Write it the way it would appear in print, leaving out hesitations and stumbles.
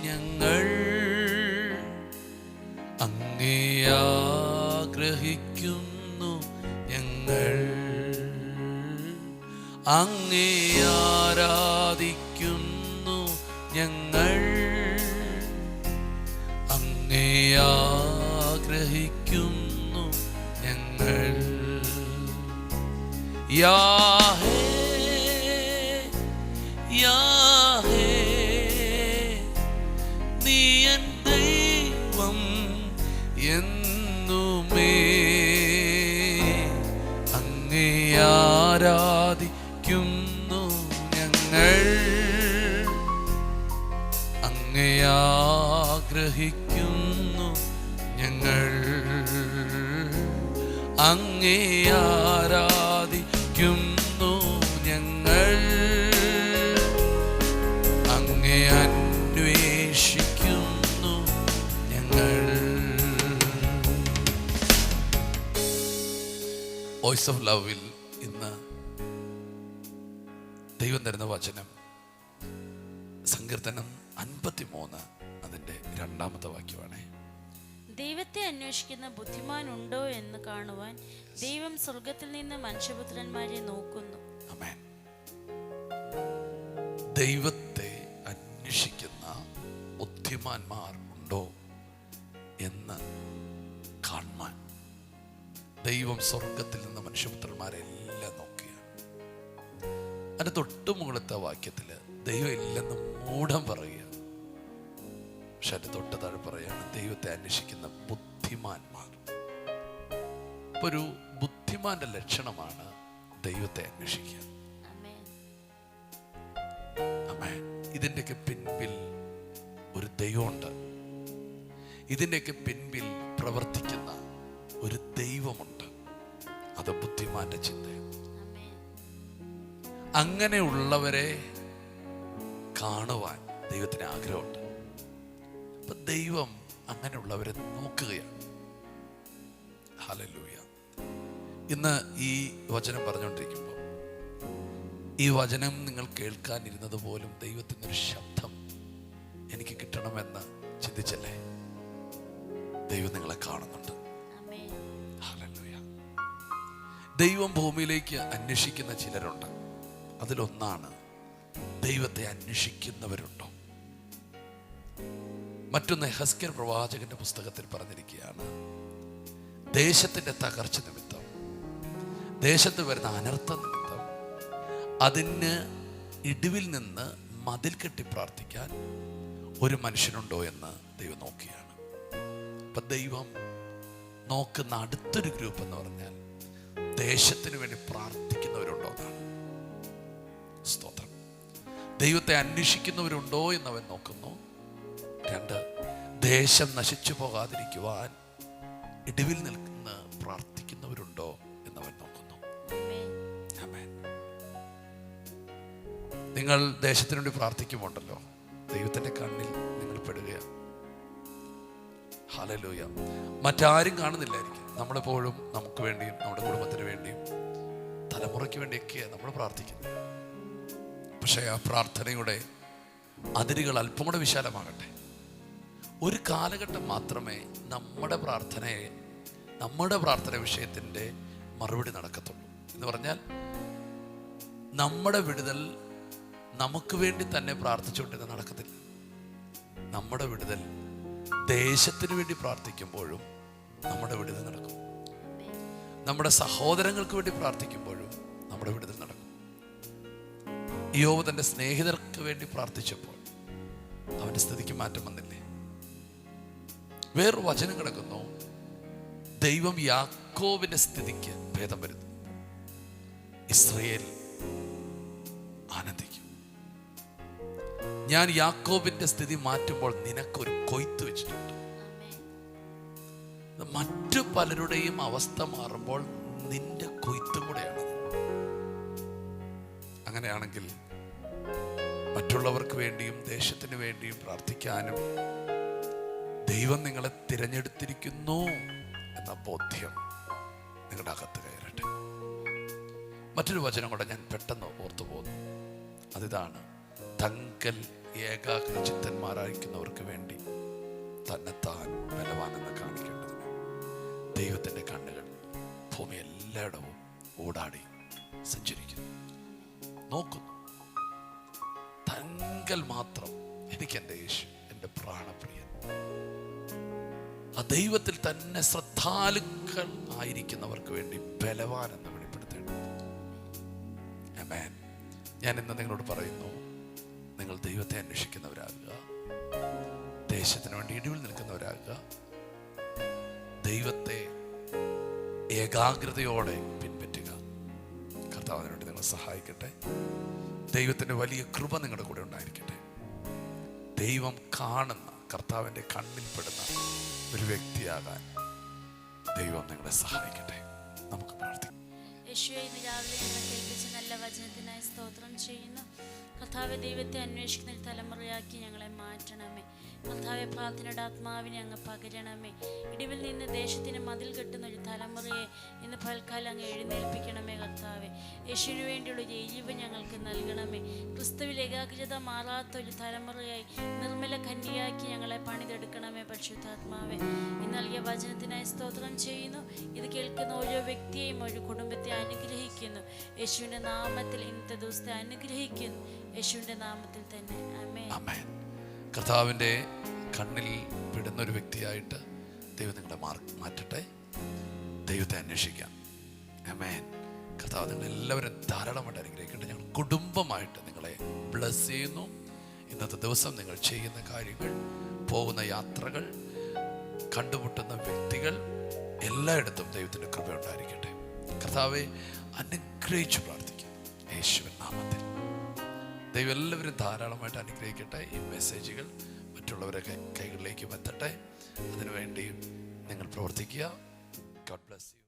ഞങ്ങൾ, അങ്ങേ ആഗ്രഹിക്കുന്നു ഞങ്ങൾ, അങ്ങേ ആരാധിക്കുന്നു ഞങ്ങൾ, അങ്ങേ ആഗ്രഹിക്കുന്നു ഞങ്ങൾ. യാഹേ യാഹേ നീ എൻ ദൈവം എന്നുമേ, അങ്ങേ ആരാധിക്കുന്നു ഞങ്ങൾ, അങ്ങേ ആഗ്രഹിക്കുന്നു ഞങ്ങൾ, അങ്ങേ ആരാധിക്കുന്നു ഞങ്ങൾ, അങ്ങേ അന്വേഷിക്കുന്നു ഞങ്ങൾ. വോയിസ് ഓഫ് ലവിൽ ഇന്ന് ദൈവം തരുന്ന വചനം സങ്കീർത്തനം 53 അതിന്റെ 2-ാമത്തെ വാക്യമാണ്. ദൈവത്തെ അന്വേഷിക്കുന്ന ബുദ്ധിമാൻ ഉണ്ടോ എന്ന് കാണുവാൻ ദൈവം സ്വർഗത്തിൽ നിന്ന് മനുഷ്യപുത്രന്മാരെ നോക്കുന്നു. ആമേൻ. ദൈവത്തെ അന്വേഷിക്കുന്ന ബുദ്ധിമാന്മാർ ഉണ്ടോ എന്ന് കാണുവാൻ ദൈവം സ്വർഗത്തിൽ നിന്ന് മനുഷ്യപുത്രന്മാരെല്ലാം നോക്കുകയാണ്. അതിന്റെ തൊട്ടു മുകളിലത്തെ വാക്യത്തില് ദൈവം ഇല്ലെന്ന് മൂഢം പറയുക, പക്ഷെ അതിന്റെ തൊട്ട് താഴെ പറയാണ് ദൈവത്തെ അന്വേഷിക്കുന്ന ബുദ്ധിമാന്മാർ. ഇപ്പൊ ഒരു ബുദ്ധിമാന്റെ ലക്ഷണമാണ് ദൈവത്തെ അന്വേഷിക്കുക. ആമേൻ. ഇതിന്റെയൊക്കെ പിൻപിൽ ഒരു ദൈവമുണ്ട്. ഇതിന്റെയൊക്കെ പിൻപിൽ പ്രവർത്തിക്കുന്ന ഒരു ദൈവമുണ്ട്. അത് ബുദ്ധിമാന്റെ ചിന്തയാണ്. അങ്ങനെയുള്ളവരെ കാണുവാൻ ദൈവത്തിന് ആഗ്രഹമുണ്ട്. അപ്പൊ ദൈവം അങ്ങനെയുള്ളവരെ നോക്കുകയാണ്. ഹല്ലേലൂയ. ഇന്ന് ഈ വചനം പറഞ്ഞുകൊണ്ടിരിക്കുമ്പോൾ ഈ വചനം നിങ്ങൾ കേൾക്കാനിരുന്നത് പോലും ദൈവത്തിൻ്റെ ഒരു ശബ്ദം എനിക്ക് കിട്ടണമെന്ന് ചിന്തിച്ചല്ലേ? ദൈവം നിങ്ങളെ കാണുന്നുണ്ട്. ഹല്ലേലൂയ. ദൈവം ഭൂമിയിലേക്ക് അന്വേഷിക്കുന്ന ചിലരുണ്ട്. അതിലൊന്നാണ് ദൈവത്തെ അന്വേഷിക്കുന്നവരുണ്ടോ. മറ്റൊന്ന് യെഹെസ്കേൽ പ്രവാചകന്റെ പുസ്തകത്തിൽ പറഞ്ഞിരിക്കുകയാണ്, ദേശത്തിന്റെ തകർച്ച നിമിത്തം, ദേശത്ത് വരുന്ന അനർത്ഥ നിമിത്തം അതിന് ഇടിവിൽ നിന്ന് മതിൽ കെട്ടി പ്രാർത്ഥിക്കാൻ ഒരു മനുഷ്യനുണ്ടോ എന്ന് ദൈവം നോക്കിയാണ്. അപ്പൊ ദൈവം നോക്കുന്ന അടുത്തൊരു ഗ്രൂപ്പ് എന്ന് പറഞ്ഞാൽ ദേശത്തിന് വേണ്ടി പ്രാർത്ഥിക്കുന്നവരുണ്ടോ എന്നാണ്. സ്തോത്രം. ദൈവത്തെ അന്വേഷിക്കുന്നവരുണ്ടോ എന്നവൻ നോക്കുന്നു. 2, ദേശം നശിച്ചു പോകാതിരിക്കുവാൻ ഇടിവിൽ നിൽക്കുന്ന പ്രാർത്ഥിക്കുന്നവരുണ്ടോ എന്നവൻ നോക്കുന്നു. ആമേൻ. നിങ്ങൾ ദേശത്തിനു വേണ്ടി പ്രാർത്ഥിക്കുമുണ്ടല്ലോ, ദൈവത്തിന്റെ കണ്ണിൽ നിങ്ങൾ പെടുകയാണ്. ഹല്ലേലൂയ. മറ്റാരും കാണുന്നില്ലായിരിക്കും. നമ്മളെപ്പോഴും നമുക്ക് വേണ്ടിയും നമ്മുടെ കുടുംബത്തിന് വേണ്ടിയും തലമുറയ്ക്ക് വേണ്ടിയൊക്കെയാണ് നമ്മൾ പ്രാർത്ഥിക്കുന്നത്. പക്ഷേ ആ പ്രാർത്ഥനയുടെ അതിരുകൾ അല്പം കൂടെ വിശാലമാകട്ടെ. ഒരു കാലഘട്ടം മാത്രമേ നമ്മുടെ പ്രാർത്ഥന വിഷയത്തിൻ്റെ മറുപടി നടക്കത്തുള്ളൂ. എന്ന് പറഞ്ഞാൽ നമ്മുടെ വിടുതൽ നമുക്ക് വേണ്ടി തന്നെ പ്രാർത്ഥിച്ചുകൊണ്ടിരുന്ന നടക്കത്തില്ല. നമ്മുടെ വിടുതൽ ദേശത്തിന് വേണ്ടി പ്രാർത്ഥിക്കുമ്പോഴും നമ്മുടെ വിടുതൽ നടക്കും. നമ്മുടെ സഹോദരങ്ങൾക്ക് വേണ്ടി പ്രാർത്ഥിക്കുമ്പോഴും നമ്മുടെ വിടുതൽ നടക്കും. യോബ് തന്റെ സ്നേഹിതർക്ക് വേണ്ടി പ്രാർത്ഥിച്ചപ്പോൾ അവന്റെ സ്ഥിതിക്ക് മാറ്റം വന്നില്ലേ? വേറൊരു വചനം കിടക്കുന്നു, ദൈവം യാക്കോബിന്റെ സ്ഥിതിക്ക് ഭേദം വരുന്നു, ഇസ്രായേൽ ആനന്ദിക്കും. ഞാൻ യാക്കോബിന്റെ സ്ഥിതി മാറ്റുമ്പോൾ നിനക്കൊരു കൊയ്ത്ത് വെച്ചിട്ടുണ്ട്. മറ്റു പലരുടെയും അവസ്ഥ മാറുമ്പോൾ നിന്റെ കൊയ്ത്തും കൂടെയാണ്. അങ്ങനെയാണെങ്കിൽ മറ്റുള്ളവർക്ക് വേണ്ടിയും ദേശത്തിന് വേണ്ടിയും പ്രാർത്ഥിക്കാനും ദൈവം നിങ്ങളെ തിരഞ്ഞെടുത്തിരിക്കുന്നു എന്ന ബോധ്യം നിങ്ങളുടെ അകത്ത് കയറട്ടെ. മറ്റൊരു വചനം കൂടെ ഞാൻ പെട്ടെന്ന് ഓർത്തു പോകുന്നു. അതിതാണ്, തങ്കൽ ഏകാഗ്രചിത്തന്മാരായിരിക്കുന്നവർക്ക് വേണ്ടി തന്നെത്താൻ ബലവാനെന്ന് കാണിക്കേണ്ടതിന് ദൈവത്തിൻ്റെ കണ്ണുകൾ ഭൂമി എല്ലായിടവും ഓടാടി സഞ്ചരിക്കുന്നു, നോക്കുന്നു. തങ്കൽ മാത്രം എനിക്ക് എൻ്റെ യേശു, എൻ്റെ പ്രാണപ്രിയൻ. ആ ദൈവത്തിൽ തന്നെ ശ്രദ്ധാലുക്കൾ ആയിരിക്കുന്നവർക്ക് വേണ്ടി ബലവാൻ എന്ന് വെളിപ്പെടുത്തേണ്ടത്. ആമേൻ. ഞാൻ ഇന്ന് നിങ്ങളോട് പറയുന്നു, നിങ്ങൾ ദൈവത്തെ അന്വേഷിക്കുന്നവരാകുക, ദേശത്തിന് വേണ്ടി ഇടിവിൽ നിൽക്കുന്നവരാകുക, ദൈവത്തെ ഏകാഗ്രതയോടെ പിൻപറ്റുക. കർത്താവ് അതിനുവേണ്ടി നിങ്ങൾ സഹായിക്കട്ടെ. ദൈവത്തിൻ്റെ വലിയ കൃപ നിങ്ങളുടെ കൂടെ ഉണ്ടായിരിക്കട്ടെ. ദൈവം കാണുന്ന, കർത്താവിൻ്റെ കണ്ണിൽപ്പെടുന്ന ഒരു വ്യക്തിയാകാൻ ദൈവം നിങ്ങളെ സഹായിക്കട്ടെ. നമുക്ക് പ്രാർത്ഥിക്കാം. യേശുവേ, ഇന്ന് രാവിലെ ഞങ്ങൾ കേൾപ്പിച്ച നല്ല വചനത്തിനായി സ്തോത്രം ചെയ്യുന്നു. കർത്താവെ, ദൈവത്തെ അന്വേഷിക്കുന്ന ഒരു തലമുറയാക്കി ഞങ്ങളെ മാറ്റണമേ. കർത്താവെ, പ്രാർത്ഥനയുടെ ആത്മാവിനെ അങ്ങ് പകരണമേ. ഇടിവിൽ നിന്ന് ദേശത്തിന് മതിൽ കെട്ടുന്ന ഒരു തലമുറയെ ഇന്ന് പൽക്കാലം അങ്ങ് എഴുന്നേൽപ്പിക്കണമേ. കർത്താവെ, യേശുവിന് വേണ്ടിയുള്ള ഒരു എരിവ് ഞങ്ങൾക്ക് നൽകണമേ. ക്രിസ്തുവിൽ ഏകാഗ്രത മാറാത്ത ഒരു തലമുറയായി നിർമ്മല കന്യയാക്കി ഞങ്ങളെ പണിതെടുക്കണമേ. പരിശുദ്ധാത്മാവെ, ഇന്ന് നൽകിയ വചനത്തിനായി സ്തോത്രം ചെയ്യുന്നു. ഇത് കേൾക്കുന്ന ഓരോ വ്യക്തിയെയും ഒരു കുടുംബത്തെ അനുഗ്രഹിക്കുന്നു. യേശുവിൻ്റെ നാമത്തിൽ ഇന്നത്തെ ദിവസത്തെ അനുഗ്രഹിക്കുന്നു. യേശുവിൻ്റെ നാമത്തിൽ തന്നെ ആമേൻ. കർത്താവിൻ്റെ കണ്ണിൽ പെടുന്ന ഒരു വ്യക്തിയായിട്ട് ദൈവം നിങ്ങളെ മാറ്റട്ടെ. ദൈവത്തെ അന്വേഷിക്കാം. ആമേൻ. കർത്താവ് നിങ്ങളെല്ലാവരും ധാരാളമായിട്ട് അനുഗ്രഹിക്കട്ടെ. ഞങ്ങൾ കുടുംബമായിട്ട് നിങ്ങളെ ബ്ലസ് ചെയ്യുന്നു. ഇന്നത്തെ ദിവസം നിങ്ങൾ ചെയ്യുന്ന കാര്യങ്ങൾ, പോകുന്ന യാത്രകൾ, കണ്ടുമുട്ടുന്ന വ്യക്തികൾ, എല്ലായിടത്തും ദൈവത്തിൻ്റെ കൃപ ഉണ്ടായിരിക്കട്ടെ. കർത്താവെ അനുഗ്രഹിച്ചു പ്രാർത്ഥിക്കും യേശുവിൻ നാമത്തിൽ. ദൈവം എല്ലാവരും ധാരാളമായിട്ട് അനുഗ്രഹിക്കട്ടെ. ഈ മെസ്സേജുകൾ മറ്റുള്ളവരുടെ കൈകളിലേക്ക് എത്തട്ടെ. അതിനുവേണ്ടി നിങ്ങൾ പ്രവർത്തിക്കുക. God bless you.